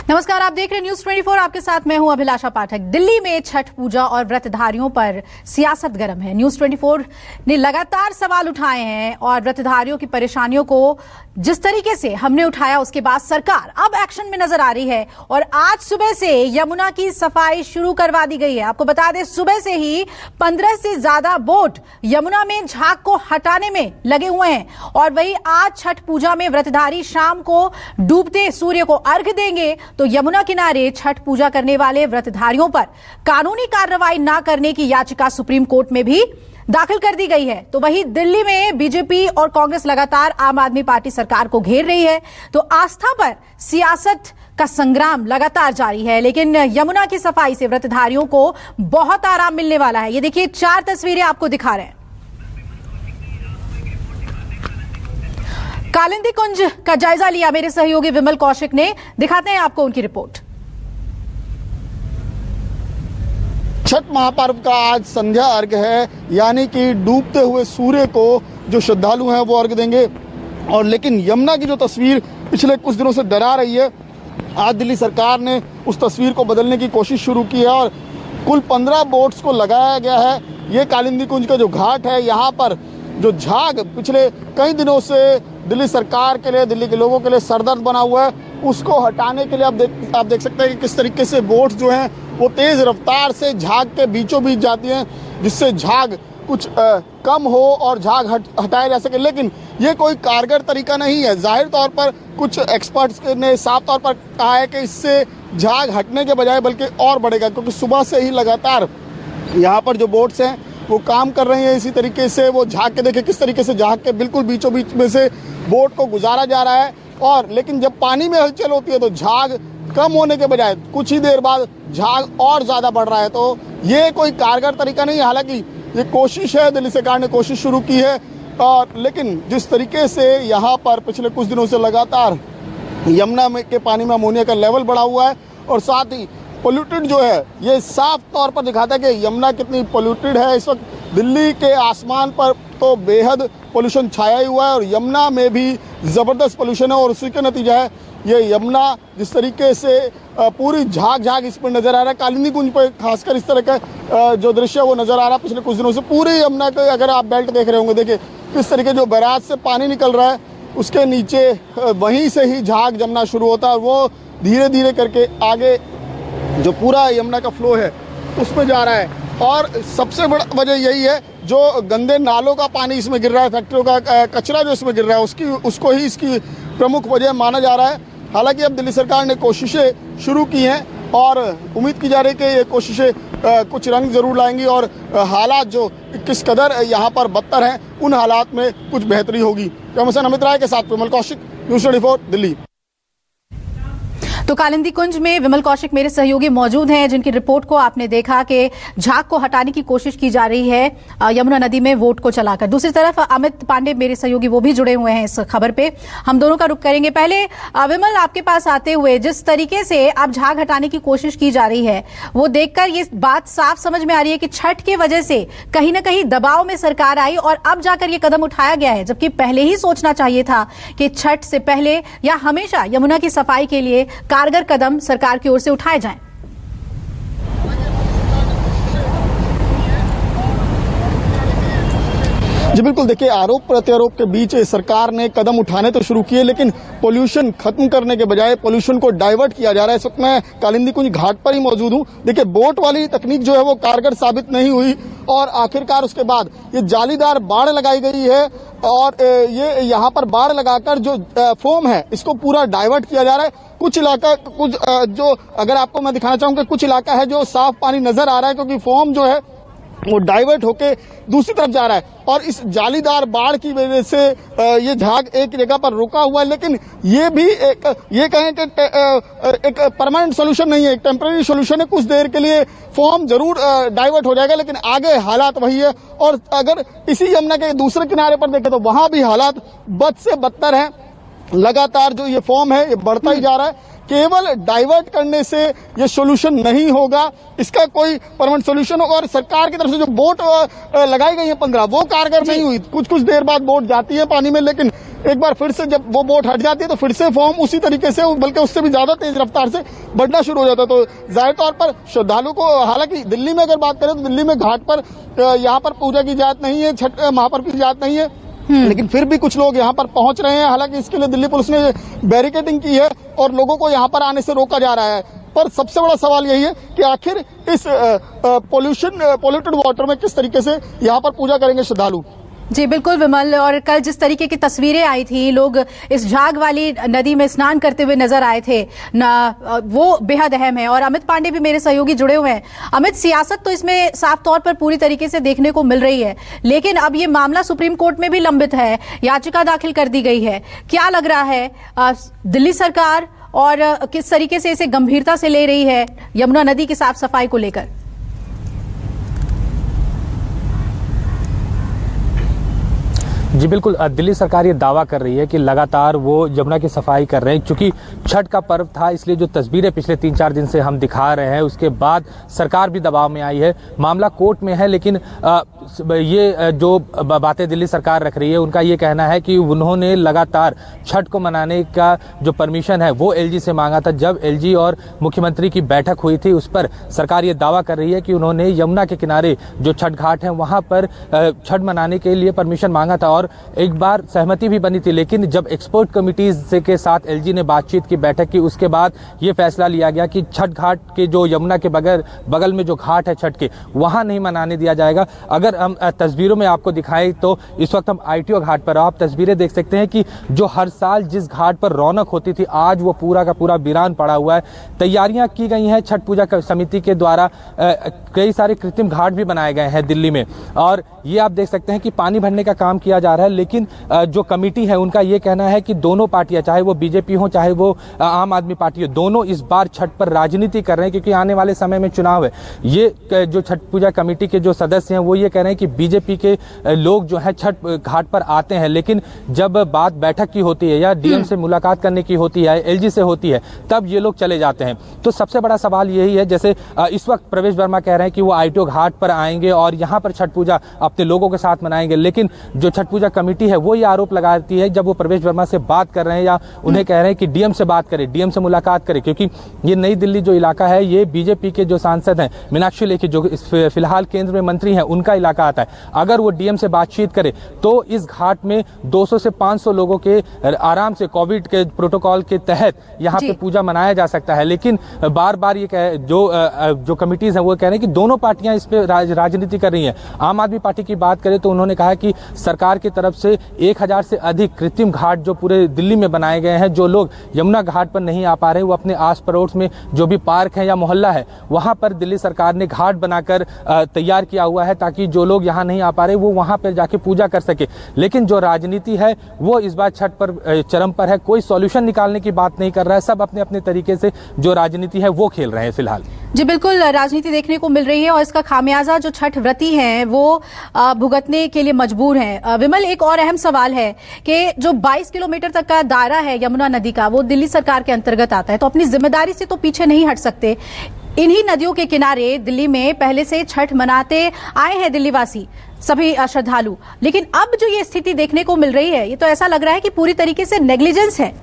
नमस्कार, आप देख रहे हैं न्यूज 24। आपके साथ मैं हूं अभिलाषा पाठक। दिल्ली में छठ पूजा और व्रतधारियों पर सियासत गर्म है। न्यूज 24 ने लगातार सवाल उठाए हैं और व्रतधारियों की परेशानियों को जिस तरीके से हमने उठाया उसके बाद सरकार अब एक्शन में नजर आ रही है और आज सुबह से यमुना की सफाई शुरू करवा दी गई है। आपको बता दें, सुबह से ही 15 से ज्यादा बोट यमुना में झाग को हटाने में लगे हुए हैं और वही आज छठ पूजा में व्रतधारी शाम को डूबते सूर्य को अर्घ्य देंगे तो यमुना किनारे छठ पूजा करने वाले व्रतधारियों पर कानूनी कार्रवाई न करने की याचिका सुप्रीम कोर्ट में भी दाखिल कर दी गई है। तो वहीं दिल्ली में बीजेपी और कांग्रेस लगातार आम आदमी पार्टी सरकार को घेर रही है, तो आस्था पर सियासत का संग्राम लगातार जारी है। लेकिन यमुना की सफाई से व्रतधारियों को बहुत आराम मिलने वाला है। ये देखिए, 4 तस्वीरें आपको दिखा रहे हैं। कालिंदी कुंज का जायजा लिया मेरे सहयोगी विमल कौशिक ने। दिखाते हैं आपको उनकी रिपोर्ट। छठ महापर्व का आज संध्या अर्घ्य है, यानी कि डूबते हुए सूर्य को जो श्रद्धालु हैं वो अर्घ्य देंगे। और लेकिन यमुना की जो तस्वीर पिछले कुछ दिनों से डरा रही है, आज दिल्ली सरकार ने उस तस्वीर को बदलने की कोशिश शुरू की है और कुल 15 बोट्स को लगाया गया है। ये कालिंदी कुंज का जो घाट है, यहाँ पर जो झाग पिछले कई दिनों से दिल्ली सरकार के लिए, दिल्ली के लोगों के लिए सरदर्द बना हुआ है, उसको हटाने के लिए आप देख सकते हैं कि किस तरीके से बोट्स जो हैं वो तेज रफ्तार से झाग के बीचों बीच जाती हैं, जिससे झाग कुछ कम हो और झाग हटाया जा सके। लेकिन ये कोई कारगर तरीका नहीं है। जाहिर तौर पर कुछ एक्सपर्ट्स ने साफ तौर पर कहा है कि इससे झाग हटने के बजाय बल्कि और बढ़ेगा, क्योंकि सुबह से ही लगातार यहाँ पर जो बोट्स हैं वो काम कर रही हैं इसी तरीके से। वो झाग के देखिए किस तरीके से झाग के बिल्कुल बीचों बीच में से बोट को गुजारा जा रहा है। और लेकिन जब पानी में हलचल होती है तो झाग कम होने के बजाय कुछ ही देर बाद झाग और ज़्यादा बढ़ रहा है। तो ये कोई कारगर तरीका नहीं है। हालांकि ये कोशिश है, दिल्ली सरकार ने कोशिश शुरू की है, और लेकिन जिस तरीके से यहाँ पर पिछले कुछ दिनों से लगातार यमुना में के पानी में अमोनिया का लेवल बढ़ा हुआ है और साथ ही पोल्यूटेड जो है, ये साफ तौर पर दिखाता है कि यमुना कितनी पोल्यूटेड है। इस वक्त दिल्ली के आसमान पर तो बेहद पोल्यूशन छाया ही हुआ है और यमुना में भी ज़बरदस्त पोल्यूशन है और उसी का नतीजा है ये यमुना जिस तरीके से पूरी झाग इस पर नज़र आ रहा है। कालिंदी कुंज पर खासकर इस तरह का जो दृश्य वो नज़र आ रहा है पिछले कुछ दिनों से। पूरी यमुना के अगर आप बेल्ट देख रहे होंगे, देखिए किस तरीके जो बैराज से पानी निकल रहा है उसके नीचे वहीं से ही झाग जमना शुरू होता है और वो धीरे धीरे करके आगे जो पूरा यमुना का फ्लो है उसमें जा रहा है। और सबसे बड़ा वजह यही है, जो गंदे नालों का पानी इसमें गिर रहा है, फैक्ट्रियों का कचरा जो इसमें गिर रहा है उसको ही इसकी प्रमुख वजह माना जा रहा है। हालांकि अब दिल्ली सरकार ने कोशिशें शुरू की हैं और उम्मीद की जा रही है कि ये कोशिशें कुछ रंग जरूर लाएंगी और हालात जो किस कदर यहाँ पर बदतर हैं उन हालात में कुछ बेहतरी होगी। कैमरामैन अमित राय के साथ विमल कौशिक, न्यूज 24 दिल्ली। तो कालिंदी कुंज में विमल कौशिक मेरे सहयोगी मौजूद हैं, जिनकी रिपोर्ट को आपने देखा कि झाग को हटाने की कोशिश की जा रही है यमुना नदी में वोट को चलाकर। दूसरी तरफ अमित पांडे मेरे सहयोगी वो भी जुड़े हुए हैं इस खबर पे। हम दोनों का रुख करेंगे। पहले विमल, आपके पास आते हुए जिस तरीके से अब झाग हटाने की कोशिश की जा रही है वो देखकर ये बात साफ समझ में आ रही है कि छठ की वजह से कहीं ना कहीं दबाव में सरकार आई और अब जाकर ये कदम उठाया गया है, जबकि पहले ही सोचना चाहिए था कि छठ से पहले या हमेशा यमुना की सफाई के लिए कारगर कदम सरकार की ओर से उठाए जाएं। जी बिल्कुल, देखिए आरोप प्रत्यारोप के बीच सरकार ने कदम उठाने तो शुरू किए, लेकिन पोल्यूशन खत्म करने के बजाय पोल्यूशन को डाइवर्ट किया जा रहा है। इस वक्त मैं कालिंदी कुंज घाट पर ही मौजूद हूँ। देखिए बोट वाली तकनीक जो है वो कारगर साबित नहीं हुई और आखिरकार उसके बाद ये जालीदार बाड़ लगाई गई है और ये यहाँ पर बाड़ लगाकर जो फोम है इसको पूरा डाइवर्ट किया जा रहा है। कुछ इलाका जो अगर आपको मैं दिखाना चाहूँगा, कुछ इलाका है जो साफ पानी नजर आ रहा है क्योंकि फोम जो है वो डाइवर्ट होके दूसरी तरफ जा रहा है और इस जालीदार बाढ़ की वजह से ये झाग एक जगह पर रुका हुआ है। लेकिन ये भी ये कहें कि एक परमानेंट सोल्यूशन नहीं है, एक टेम्पररी सोल्यूशन है। कुछ देर के लिए फॉर्म जरूर डाइवर्ट हो जाएगा, लेकिन आगे हालात वही है। और अगर इसी यमुना के दूसरे किनारे पर देखें तो वहां भी हालात बद से बदतर हैं। लगातार जो ये फॉर्म है ये बढ़ता ही जा रहा है। केवल डाइवर्ट करने से ये सोल्यूशन नहीं होगा, इसका कोई परमानेंट सोल्यूशन होगा। और सरकार की तरफ से जो बोट लगाई गई है 15 वो कारगर नहीं हुई। कुछ देर बाद बोट जाती है पानी में, लेकिन एक बार फिर से जब वो बोट हट जाती है तो फिर से फॉर्म उसी तरीके से, बल्कि उससे भी ज्यादा तेज रफ्तार से बढ़ना शुरू हो जाता है। तो जाहिर तौर पर श्रद्धालु को, हालांकि दिल्ली में अगर बात करें तो दिल्ली में घाट पर यहाँ पर पूजा की जात नहीं है, छठ महापर्व की जात नहीं है, लेकिन फिर भी कुछ लोग यहाँ पर पहुंच रहे हैं। हालांकि इसके लिए दिल्ली पुलिस ने बैरिकेडिंग की है और लोगों को यहाँ पर आने से रोका जा रहा है। पर सबसे बड़ा सवाल यही है कि आखिर इस पोल्यूटेड वाटर में किस तरीके से यहाँ पर पूजा करेंगे श्रद्धालु। जी बिल्कुल विमल, और कल जिस तरीके की तस्वीरें आई थी, लोग इस झाग वाली नदी में स्नान करते हुए नजर आए थे वो बेहद अहम है। और अमित पांडे भी मेरे सहयोगी जुड़े हुए हैं। अमित, सियासत तो इसमें साफ तौर पर पूरी तरीके से देखने को मिल रही है, लेकिन अब ये मामला सुप्रीम कोर्ट में भी लंबित है, याचिका दाखिल कर दी गई है। क्या लग रहा है दिल्ली सरकार और किस तरीके से इसे गंभीरता से ले रही है यमुना नदी की साफ सफाई को लेकर? जी बिल्कुल, दिल्ली सरकार ये दावा कर रही है कि लगातार वो यमुना की सफाई कर रहे हैं। क्योंकि छठ का पर्व था, इसलिए जो तस्वीरें पिछले 3-4 दिन से हम दिखा रहे हैं, उसके बाद सरकार भी दबाव में आई है। मामला कोर्ट में है, लेकिन ये जो बातें दिल्ली सरकार रख रही है, उनका ये कहना है कि उन्होंने लगातार छठ को मनाने का जो परमिशन है वो एलजी से मांगा था। जब एलजी और मुख्यमंत्री की बैठक हुई थी, उस पर सरकार ये दावा कर रही है कि उन्होंने यमुना के किनारे जो छठ घाट है वहां पर छठ मनाने के लिए परमिशन मांगा था और एक बार सहमति भी बनी थी। लेकिन जब एक्सपर्ट कमिटीज के साथ एलजी ने बातचीत की, बैठक की, उसके बाद ये फैसला लिया गया कि छठ घाट के जो यमुना के बगल में जो घाट है छठ के, वहां नहीं मनाने दिया जाएगा। अगर हम तस्वीरों में आपको दिखाएं तो इस वक्त हम आईटीओ घाट पर, आप तस्वीरें देख सकते हैं कि जो हर साल जिस घाट पर रौनक होती थी, आज वो पूरा का पूरा वीरान पड़ा हुआ है। तैयारियां की गई हैं छठ पूजा समिति के द्वारा, कई सारे कृत्रिम घाट भी बनाए गए हैं दिल्ली में, और ये आप देख सकते हैं कि पानी भरने का काम किया जा रहा है। लेकिन जो कमेटी है उनका ये कहना है कि दोनों पार्टियां, चाहे वो बीजेपी हो चाहे वो आम आदमी पार्टी हो, दोनों इस बार छठ पर राजनीति कर रहे हैं, क्योंकि आने वाले समय में चुनाव है। ये जो छठ पूजा कमेटी के जो सदस्य हैं वो ये कह रहे हैं कि बीजेपी के लोग जो है छठ घाट पर आते हैं, लेकिन जब बात बैठक की होती है या डीएम से मुलाकात करने की होती है, एलजी से होती है, तब ये लोग चले जाते हैं। तो सबसे बड़ा सवाल यही है, जैसे इस वक्त प्रवेश वर्मा कह रहे हैं कि वो आईटीओ घाट पर आएंगे और यहाँ पर छठ पूजा अपने लोगों के साथ मनाएंगे, लेकिन जो छठ पूजा कमेटी है वो ये आरोप लगाती है जब वो प्रवेश वर्मा से बात कर रहे हैं या उन्हें कह रहे हैं कि डीएम से बात करें, डीएम से मुलाकात करें, क्योंकि ये नई दिल्ली जो इलाका है ये बीजेपी के जो सांसद हैं मीनाक्षी लेखी, जो फिलहाल केंद्र में मंत्री हैं, उनका इलाका आता है। अगर वो डीएम से बातचीत करे तो इस घाट में 200 से 500 लोगों के आराम से कोविड के प्रोटोकॉल के तहत यहाँ पे पूजा मनाया जा सकता है। लेकिन बार बार ये जो कमिटीज हैं वो कह रहे हैं कि दोनों पार्टियां इस पे राजनीति कर रही हैं। आम आदमी पार्टी की बात करें तो उन्होंने कहा कि सरकार की तरफ से 1000 से अधिक कृत्रिम घाट जो पूरे दिल्ली में बनाए गए हैं, जो लोग यमुना घाट पर नहीं आ पा रहे वो अपने आस पड़ोस में जो भी पार्क है या मोहल्ला है वहां पर दिल्ली सरकार ने घाट बनाकर तैयार किया हुआ है, ताकि जो लोग यहाँ नहीं आ पा रहे वो वहां पर जाके पूजा कर सके। लेकिन जो राजनीति है वो इस बार छठ पर चरम पर है, कोई सॉल्यूशन निकालने की बात नहीं कर रहा है, सब अपने अपने तरीके से जो राजनीति है वो खेल रहे हैं फिलहाल। जी बिल्कुल, राजनीति देखने को मिल रही है और इसका खामियाजा जो छठ व्रती हैं वो भुगतने के लिए मजबूर हैं। विमल, एक और अहम सवाल है कि जो 22 किलोमीटर तक का दायरा है यमुना नदी का, वो दिल्ली सरकार के अंतर्गत आता है, तो अपनी जिम्मेदारी से तो पीछे नहीं हट सकते। इन्हीं नदियों के किनारे दिल्ली में पहले से छठ मनाते आए हैं दिल्ली वासी, सभी श्रद्धालु, लेकिन अब जो ये स्थिति देखने को मिल रही है, ये तो ऐसा लग रहा है कि पूरी तरीके से नेग्लिजेंस है।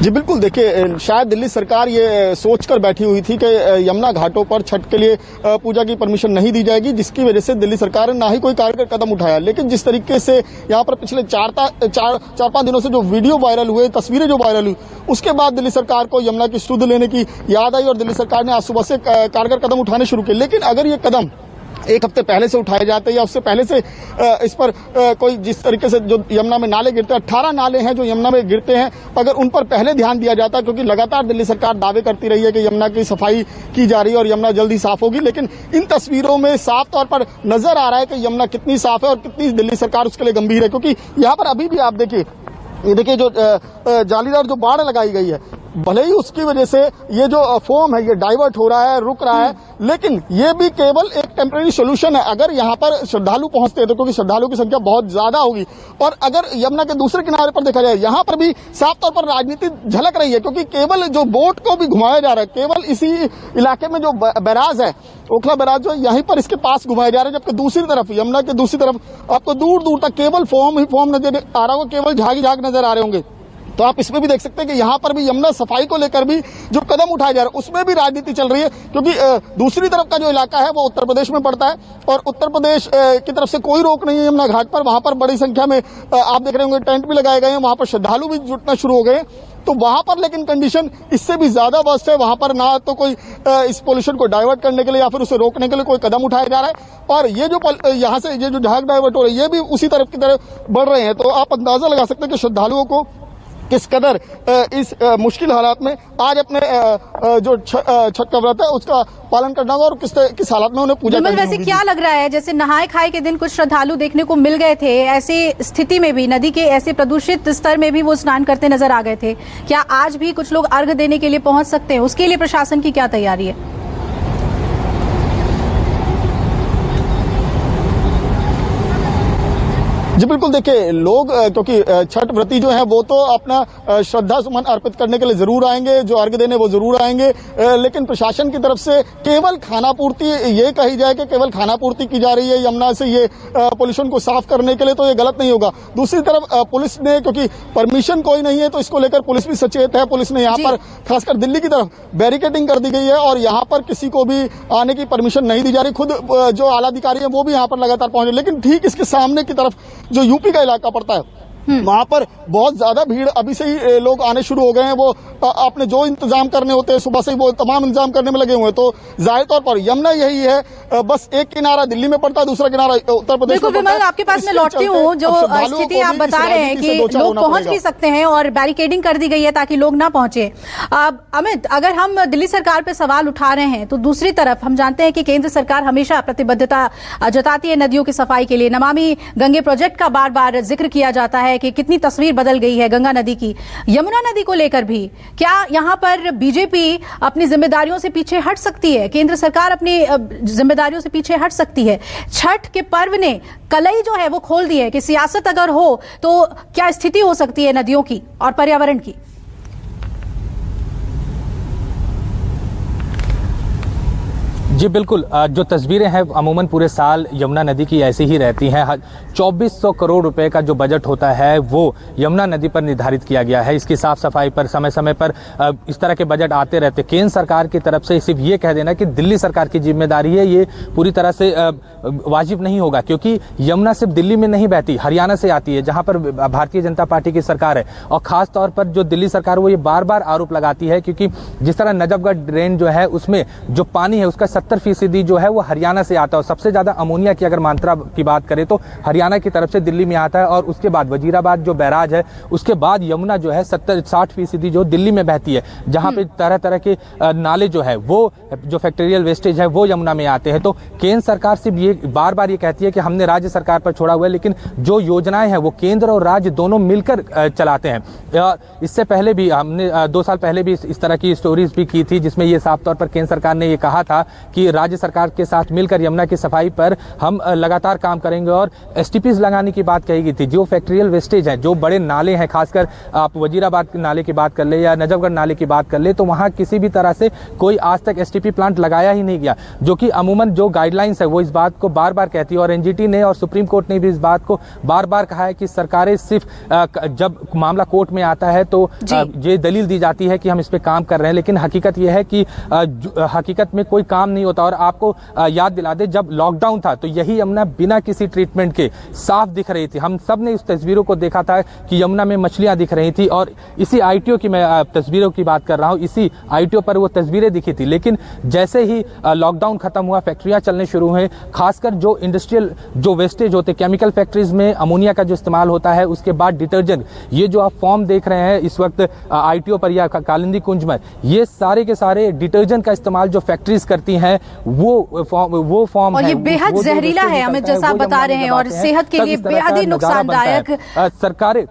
जी बिल्कुल, देखिए शायद दिल्ली सरकार ये सोचकर बैठी हुई थी कि यमुना घाटों पर छठ के लिए पूजा की परमिशन नहीं दी जाएगी, जिसकी वजह से दिल्ली सरकार ने ना ही कोई कारगर कदम उठाया। लेकिन जिस तरीके से यहाँ पर पिछले 4-5 दिनों से जो वीडियो वायरल हुए, तस्वीरें जो वायरल हुई, उसके बाद दिल्ली सरकार को यमुना की सुध लेने की याद आई और दिल्ली सरकार ने आज सुबह से कारगर कदम उठाने शुरू किए। लेकिन अगर ये कदम एक हफ्ते पहले से उठाए जाते या उससे पहले से इस पर कोई, जिस तरीके से जो यमुना में नाले गिरते हैं, 18 नाले हैं जो यमुना में गिरते हैं, अगर उन पर पहले ध्यान दिया जाता, क्योंकि लगातार दिल्ली सरकार दावे करती रही है कि यमुना की सफाई की जा रही है और यमुना जल्दी साफ होगी, लेकिन इन तस्वीरों में साफ तौर पर नजर आ रहा है कि यमुना कितनी साफ है और कितनी दिल्ली सरकार उसके लिए गंभीर है। क्योंकि यहाँ पर अभी भी आप देखिए, ये देखिए जो जालीदार जो बाड़ लगाई गई है, भले ही उसकी वजह से ये जो फोम है ये डाइवर्ट हो रहा है, रुक रहा है, लेकिन ये भी केवल एक टेम्परेरी सोल्यूशन है। अगर यहाँ पर श्रद्धालु पहुंचते हैं तो क्योंकि श्रद्धालुओं की संख्या बहुत ज्यादा होगी, और अगर यमुना के दूसरे किनारे पर देखा जाए यहाँ पर भी साफ तौर पर राजनीति झलक रही है, क्योंकि केवल जो बोट को भी घुमाया जा रहा है, केवल इसी इलाके में जो बैराज है, ओखला बैराज जो यहीं पर इसके पास घुमाया जा रहा है, जबकि दूसरी तरफ यमुना के दूसरी तरफ आपको दूर दूर तक केवल फोम ही फोम नजर आ रहा होगा, केवल झाग ही झाग नजर आ रहे होंगे। तो आप इसमें भी देख सकते हैं कि यहाँ पर भी यमुना सफाई को लेकर भी जो कदम उठाया जा रहा है उसमें भी राजनीति चल रही है, क्योंकि दूसरी तरफ का जो इलाका है वो उत्तर प्रदेश में पड़ता है, और उत्तर प्रदेश की तरफ से कोई रोक नहीं है यमुना घाट पर। वहां पर बड़ी संख्या में आप देख रहे होंगे टेंट भी लगाए गए हैं, वहां पर श्रद्धालु भी जुटना शुरू हो गए हैं। तो वहां पर लेकिन कंडीशन इससे भी ज्यादा वर्स्ट है। वहां पर ना तो कोई इस पोल्यूशन को डाइवर्ट करने के लिए या फिर उसे रोकने के लिए कोई कदम उठाया जा रहा है, और ये जो यहाँ से ये जो झाग डाइवर्ट हो रही है ये भी उसी तरफ की तरफ बढ़ रहे हैं। तो आप अंदाजा लगा सकते हैं कि श्रद्धालुओं को किस कदर इस मुश्किल हालात में आज अपने जो छठ का व्रत है उसका पालन करना होगा, और किस हालात में उन्हें पूजा करनी होगी। वैसे क्या लग रहा है, जैसे नहाए खाए के दिन कुछ श्रद्धालु देखने को मिल गए थे, ऐसी स्थिति में भी नदी के ऐसे प्रदूषित स्तर में भी वो स्नान करते नजर आ गए थे, क्या आज भी कुछ लोग अर्घ देने के लिए पहुंच सकते हैं? उसके लिए प्रशासन की क्या तैयारी है? जी बिल्कुल, देखिए लोग क्योंकि छठ व्रती जो है वो तो अपना श्रद्धा सुमन अर्पित करने के लिए जरूर आएंगे, जो अर्घ देने वो जरूर आएंगे, लेकिन प्रशासन की तरफ से केवल खाना पूर्ति ये कही जाए कि केवल खाना पूर्ति की जा रही है यमुना से ये पोल्यूशन को साफ करने के लिए, तो ये गलत नहीं होगा। दूसरी तरफ पुलिस ने, क्योंकि परमिशन कोई नहीं है तो इसको लेकर पुलिस भी सचेत है। पुलिस ने यहाँ पर खासकर दिल्ली की तरफ बैरिकेडिंग कर दी गई है और यहाँ पर किसी को भी आने की परमिशन नहीं दी जा रही। खुद जो आला अधिकारी है वो भी यहाँ पर लगातार पहुंचे, लेकिन ठीक इसके सामने की तरफ जो यूपी का इलाका पड़ता है वहां पर बहुत ज्यादा भीड़ अभी से ही लोग आने शुरू हो गए हैं। वो अपने जो इंतजाम करने होते हैं सुबह से ही वो तमाम इंतजाम करने में लगे हुए हैं। तो जाहिर तौर पर यमुना यही है, बस एक किनारा दिल्ली में पड़ता है, दूसरा किनारा उत्तर प्रदेश में पड़ता है। आपके पास मैं लौटती हूँ, जो स्थिति आप बता रहे हैं कि लोग पहुंच भी सकते हैं और बैरिकेडिंग कर दी गई है ताकि लोग ना पहुंचे। अमित, अगर हम दिल्ली सरकार पे सवाल उठा रहे हैं तो दूसरी तरफ हम जानते हैं कि केंद्र सरकार हमेशा प्रतिबद्धता जताती है नदियों की सफाई के लिए। नमामि गंगे प्रोजेक्ट का बार बार जिक्र किया जाता है कि कितनी तस्वीर बदल गई है गंगा नदी की। यमुना नदी को लेकर भी क्या यहां पर बीजेपी अपनी जिम्मेदारियों से पीछे हट सकती है? केंद्र सरकार अपनी जिम्मेदारियों से पीछे हट सकती है? छठ के पर्व ने कलई जो है वो खोल दी है कि सियासत अगर हो तो क्या स्थिति हो सकती है नदियों की और पर्यावरण की? जी बिल्कुल, जो तस्वीरें हैं अमूमन पूरे साल यमुना नदी की ऐसी ही रहती हैं। 2400 करोड़ रुपए का जो बजट होता है वो यमुना नदी पर निर्धारित किया गया है। इसकी साफ सफाई पर समय समय पर इस तरह के बजट आते रहते। केंद्र सरकार की तरफ से सिर्फ ये कह देना कि दिल्ली सरकार की जिम्मेदारी है, ये पूरी तरह से वाजिब नहीं होगा, क्योंकि यमुना सिर्फ दिल्ली में नहीं बहती, हरियाणा से आती है जहां पर भारतीय जनता पार्टी की सरकार है। और खास तौर पर जो दिल्ली सरकार वो ये बार बार आरोप लगाती है, क्योंकि जिस तरह नजफगढ़ ड्रेन जो है उसमें जो पानी है उसका 70% जो है वो हरियाणा से आता है। और सबसे ज्यादा अमोनिया की अगर मात्रा की बात करें तो हरियाणा की तरफ से दिल्ली में आता है, और उसके बाद वजीराबाद जो बैराज है उसके बाद यमुना जो है 70-60% जो दिल्ली में बहती है, जहां पे तरह तरह के नाले जो है वो जो फैक्टरियल वेस्टेज है वो यमुना में आते हैं। तो केंद्र सरकार सिर्फ ये बार बार ये कहती है कि हमने राज्य सरकार पर छोड़ा हुआ है, लेकिन जो योजनाएं हैं वो केंद्र और राज्य दोनों मिलकर चलाते हैं। इससे पहले भी हमने 2 साल पहले भी इस तरह की स्टोरीज भी की थी, जिसमें ये साफ तौर पर केंद्र सरकार ने ये कहा था कि राज्य सरकार के साथ मिलकर यमुना की सफाई पर हम लगातार काम करेंगे, और एसटीपीज लगाने की बात कही गई थी। जो फैक्टरियल वेस्टेज है, जो बड़े नाले हैं, खासकर आप वजीराबाद नाले की बात कर ले या नजफगढ़ नाले की बात कर ले, तो वहां किसी भी तरह से कोई आज तक एसटीपी प्लांट लगाया ही नहीं गया, जो कि अमूमन जो गाइडलाइंस है वो इस बात को बार बार कहती है। और एनजीटी ने और सुप्रीम कोर्ट ने भी इस बात को बार बार कहा है कि सरकारें सिर्फ जब मामला कोर्ट में आता है तो ये दलील दी जाती है कि हम इस पे काम कर रहे हैं, लेकिन हकीकत यह है कि हकीकत में कोई काम नहीं होता। और आपको याद दिला दे, जब लॉकडाउन था तो यही यमुना बिना किसी ट्रीटमेंट के साफ दिख रही थी। हम सब ने उस तस्वीरों को देखा था कि यमुना में मछलियां दिख रही थी, और इसी आईटीओ की मैं तस्वीरों की बात कर रहा हूं, इसी आईटीओ पर वो तस्वीरें दिखी थी। लेकिन जैसे ही लॉकडाउन खत्म हुआ, फैक्ट्रियां चलने शुरू हुई, खासकर जो इंडस्ट्रियल जो वेस्टेज होते, केमिकल फैक्ट्रीज में अमोनिया का जो इस्तेमाल होता है, उसके बाद डिटर्जेंट, ये जो आप फॉर्म देख रहे हैं इस वक्त आईटीओ पर या कालिंदी कुंज में, ये सारे के सारे डिटर्जेंट का इस्तेमाल जो फैक्ट्रीज करती हैं वो फॉर्म और ये बेहद जहरीला है, अमित, जैसा आप बता रहे हैं, और सेहत के लिए बेहद ही नुकसानदायक। सरकारें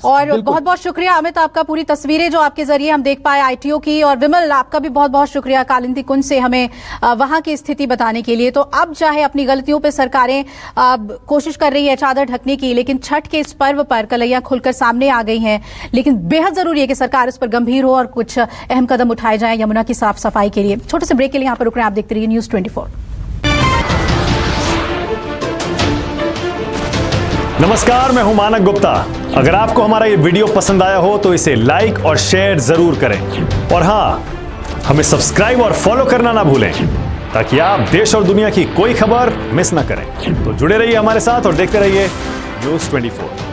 और बहुत बहुत शुक्रिया अमित, आपका पूरी तस्वीरें जो आपके जरिए हम देख पाए आईटीओ की, और विमल आपका भी बहुत बहुत शुक्रिया कालिंदी कुंज से हमें वहां की स्थिति बताने के लिए। तो अब चाहे अपनी गलतियों पे सरकारें कोशिश कर रही है चादर ढकने की, लेकिन छठ के इस पर्व पर कलैया खुलकर सामने आ गई हैं। लेकिन बेहद जरूरी है कि सरकार इस पर गंभीर हो और कुछ अहम कदम उठाए जाएं यमुना की साफ सफाई के लिए। छोटे से ब्रेक के लिए यहाँ पर रुक रहे हैं, आप देखते रहिए न्यूज़ 24। नमस्कार, मैं हूं मानक गुप्ता। अगर आपको हमारा ये वीडियो पसंद आया हो तो इसे लाइक और शेयर जरूर करें, और हाँ, हमें सब्सक्राइब और फॉलो करना ना भूलें ताकि आप देश और दुनिया की कोई खबर मिस ना करें। तो जुड़े रहिए हमारे साथ और देखते रहिए न्यूज़ 24।